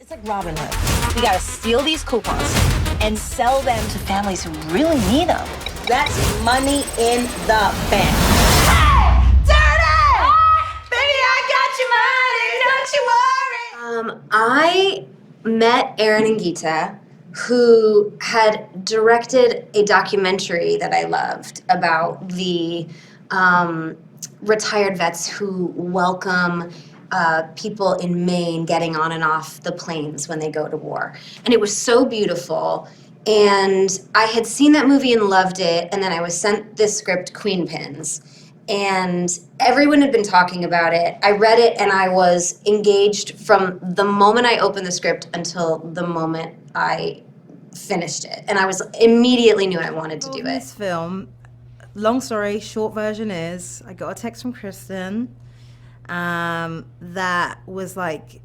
It's like Robin Hood. We gotta steal these coupons and sell them to families who really need them. That's money in the bank. Dirty! Baby, I got your money, don't you worry. I met Aron and Gita, who had directed a documentary that I loved about the retired vets who welcome people in Maine getting on and off the planes when they go to war. And it was so beautiful. And I had seen that movie and loved it. And then I was sent this script, Queenpins. And everyone had been talking about it. I read it and I was engaged from the moment I opened the script until the moment I finished it. And I was immediately knew I wanted to do it. This film, long story, short version is, I got a text from Kristen that was like,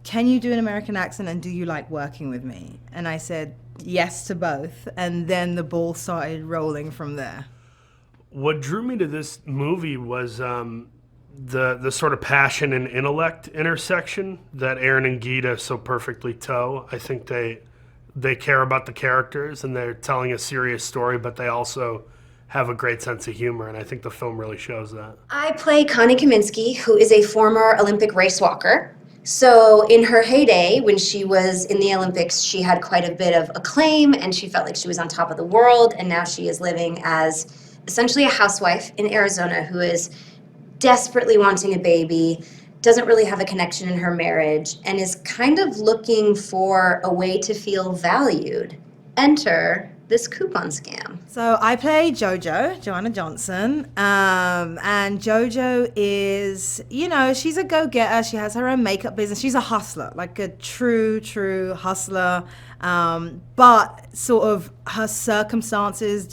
can you do an American accent and do you like working with me? And I said yes to both. And then the ball started rolling from there. What drew me to this movie was the sort of passion and intellect intersection that Aron and Gita so perfectly toe. I think they care about the characters and they're telling a serious story, but they also have a great sense of humor, and I think the film really shows that. I play Connie Kaminsky, who is a former Olympic race walker. So in her heyday, when she was in the Olympics, she had quite a bit of acclaim and she felt like she was on top of the world, and now she is living as essentially a housewife in Arizona who is desperately wanting a baby, doesn't really have a connection in her marriage, and is kind of looking for a way to feel valued. Enter this coupon scam. So I play JoJo, Joanna Johnson, and JoJo is, you know, she's a go-getter. She has her own makeup business. She's a hustler, like a true hustler, but sort of her circumstances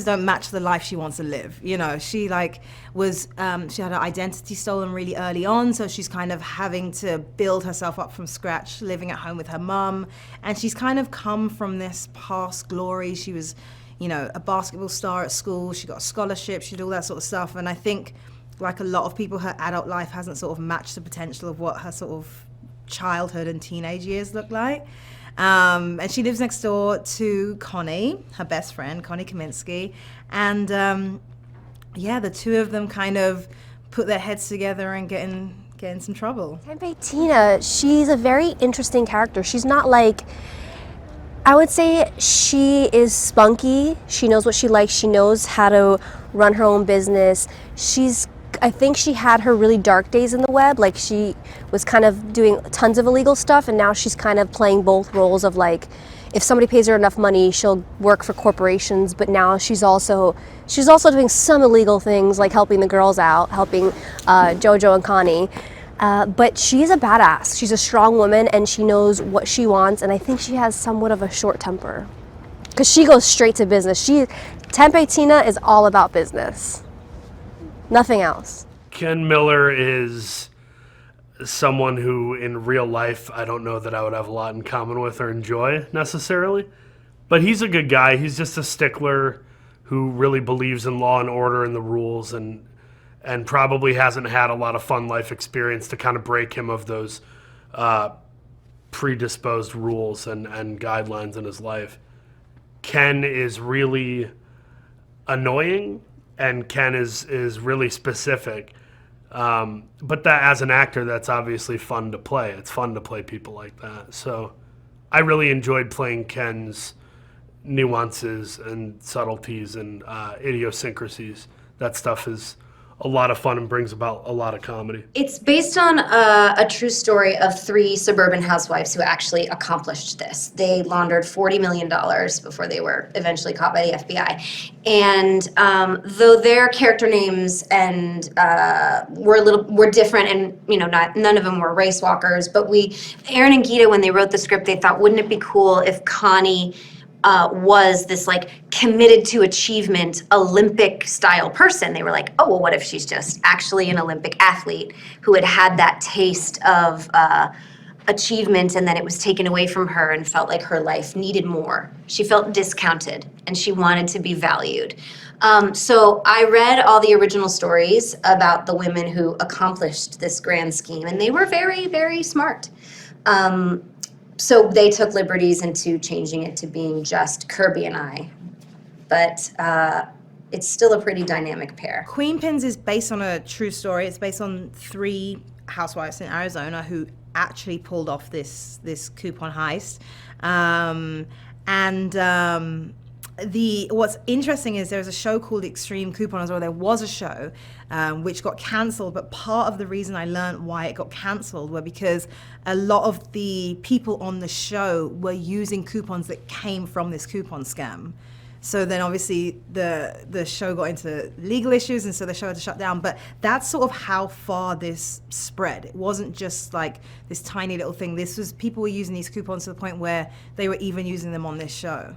don't match the life she wants to live. You know, she she had her identity stolen really early on, so she's kind of having to build herself up from scratch, living at home with her mum. And she's kind of come from this past glory. She was, you know, a basketball star at school. She got a scholarship. She did all that sort of stuff. And I think, like a lot of people, her adult life hasn't sort of matched the potential of what her sort of childhood and teenage years look like. And she lives next door to Connie, her best friend, Connie Kaminsky. And the two of them kind of put their heads together and get in some trouble. Tempeh Tina, she's a very interesting character. She's not like, I would say she is spunky. She knows what she likes. She knows how to run her own business. I think she had her really dark days in the web. Like, she was kind of doing tons of illegal stuff, and now she's kind of playing both roles of, like, if somebody pays her enough money, she'll work for corporations, but now she's also doing some illegal things, like helping the girls out, helping JoJo and Connie. But she's a badass. She's a strong woman, and she knows what she wants, and I think she has somewhat of a short temper, because she goes straight to business. Tempeh Tina is all about business. Nothing else. Ken Miller is someone who in real life I don't know that I would have a lot in common with or enjoy necessarily, but he's a good guy. He's just a stickler who really believes in law and order and the rules, and probably hasn't had a lot of fun life experience to kind of break him of those predisposed rules and guidelines in his life. Ken is really annoying, and Ken is really specific. But that, as an actor, that's obviously fun to play. It's fun to play people like that. So I really enjoyed playing Ken's nuances and subtleties and idiosyncrasies. That stuff is a lot of fun and brings about a lot of comedy. It's based on a true story of 3 suburban housewives who actually accomplished this. They laundered $40 million before they were eventually caught by the FBI. And though their character names and were different, and none of them were race walkers, but Aron and Gita, when they wrote the script, they thought, wouldn't it be cool if Connie was this like committed to achievement Olympic style person? They were like, oh, well, what if she's just actually an Olympic athlete who had that taste of achievement and then it was taken away from her and felt like her life needed more. She felt discounted and she wanted to be valued. So I read all the original stories about the women who accomplished this grand scheme, and they were very, very smart. So they took liberties into changing it to being just Kirby and I. But it's still a pretty dynamic pair. Queenpins is based on a true story. It's based on 3 housewives in Arizona who actually pulled off this coupon heist. What's interesting is there's a show called Extreme Couponers, or there was a show which got cancelled, but part of the reason I learned why it got cancelled were because a lot of the people on the show were using coupons that came from this coupon scam. So then obviously the show got into legal issues, and so the show had to shut down. But that's sort of how far this spread. It wasn't just like this tiny little thing. This was, people were using these coupons to the point where they were even using them on this show.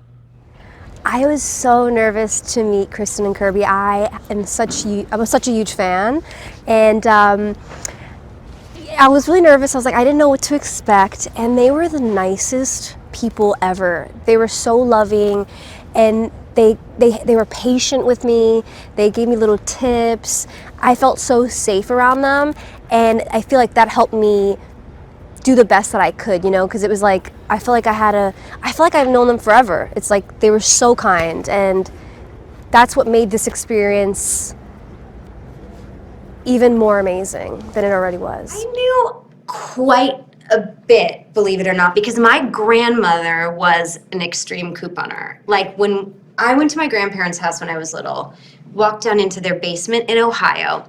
I was so nervous to meet Kristen and Kirby. I was such a huge fan, and I was really nervous. I was like, I didn't know what to expect, and they were the nicest people ever. They were so loving, and they were patient with me. They gave me little tips. I felt so safe around them, and I feel like that helped me do the best that I could, you know, because it was like, I feel like I've known them forever. It's like they were so kind, and that's what made this experience even more amazing than it already was. I knew quite a bit, believe it or not, because my grandmother was an extreme couponer. Like when I went to my grandparents' house when I was little, walked down into their basement in Ohio.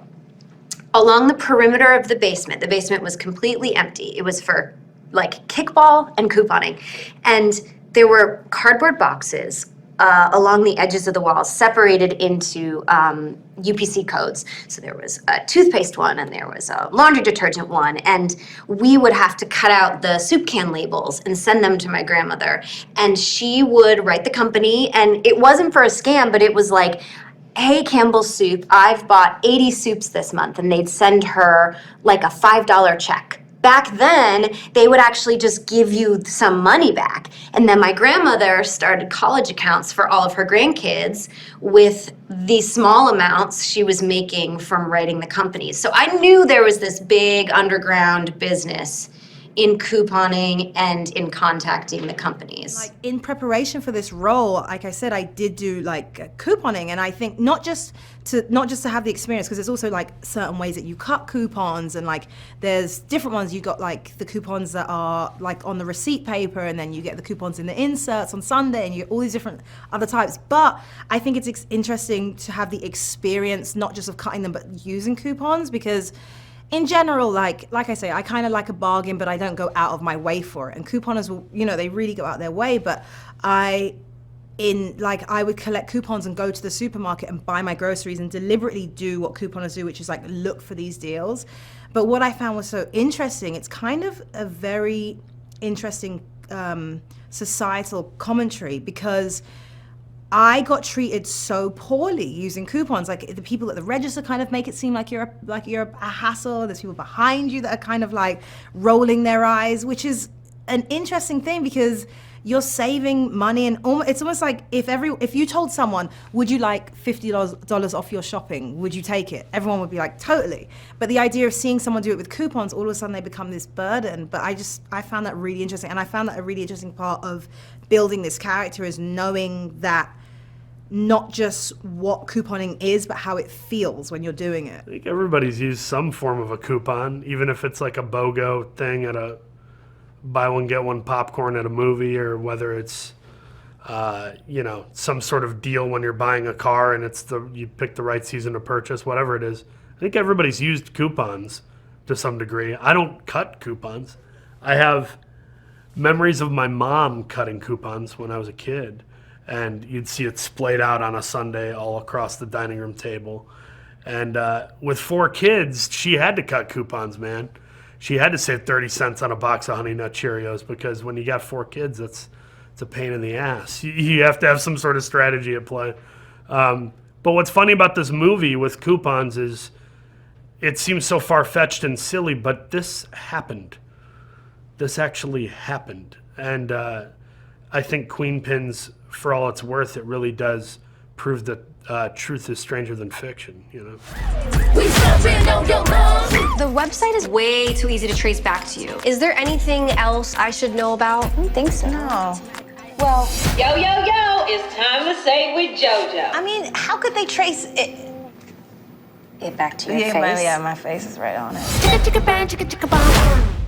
Along the perimeter of the basement was completely empty. It was for like kickball and couponing. And there were cardboard boxes along the edges of the walls separated into UPC codes. So there was a toothpaste one and there was a laundry detergent one. And we would have to cut out the soup can labels and send them to my grandmother. And she would write the company, and it wasn't for a scam, but it was like, hey, Campbell's Soup, I've bought 80 soups this month, and they'd send her like a $5 check. Back then, they would actually just give you some money back. And then my grandmother started college accounts for all of her grandkids with the small amounts she was making from writing the companies. So I knew there was this big underground business in couponing and in contacting the companies. Like in preparation for this role, like I said, I did do like couponing, and I think not just to have the experience, because there's also like certain ways that you cut coupons, and like there's different ones. You got like the coupons that are like on the receipt paper, and then you get the coupons in the inserts on Sunday, and you get all these different other types. But I think it's interesting to have the experience, not just of cutting them, but using coupons, because in general, like I say, I kind of like a bargain, but I don't go out of my way for it. And couponers will, you know, they really go out their way. But I would collect coupons and go to the supermarket and buy my groceries and deliberately do what couponers do, which is like look for these deals. But what I found was so interesting, it's kind of a very interesting societal commentary, because I got treated so poorly using coupons. Like the people at the register kind of make it seem like you're a hassle. There's people behind you that are kind of like rolling their eyes, which is an interesting thing, because you're saving money, and it's almost like if you told someone, would you like $50 off your shopping, would you take it? Everyone would be like, totally. But the idea of seeing someone do it with coupons, all of a sudden they become this burden. But I found that really interesting, and I found that a really interesting part of building this character is knowing that not just what couponing is, but how it feels when you're doing it. I think everybody's used some form of a coupon, even if it's like a BOGO thing at a buy one, get one popcorn at a movie, or whether it's, some sort of deal when you're buying a car and you pick the right season to purchase, whatever it is. I think everybody's used coupons to some degree. I don't cut coupons. I have memories of my mom cutting coupons when I was a kid. And you'd see it splayed out on a Sunday all across the dining room table. And with 4 kids, she had to cut coupons, man. She had to save 30 cents on a box of Honey Nut Cheerios, because when you got 4 kids, it's a pain in the ass. You have to have some sort of strategy at play. But what's funny about this movie with coupons is it seems so far-fetched and silly, but this happened. this actually happened. And I think Queenpins, for all it's worth, it really does prove that truth is stranger than fiction, you know? The website is way too easy to trace back to you. Is there anything else I should know about? I don't think so. No. Well, Yo, yo, yo, it's time to say with JoJo. I mean, how could they trace it? It back to your face. Yeah, my face is right on it. Chicka chicka bang, chicka chicka bang.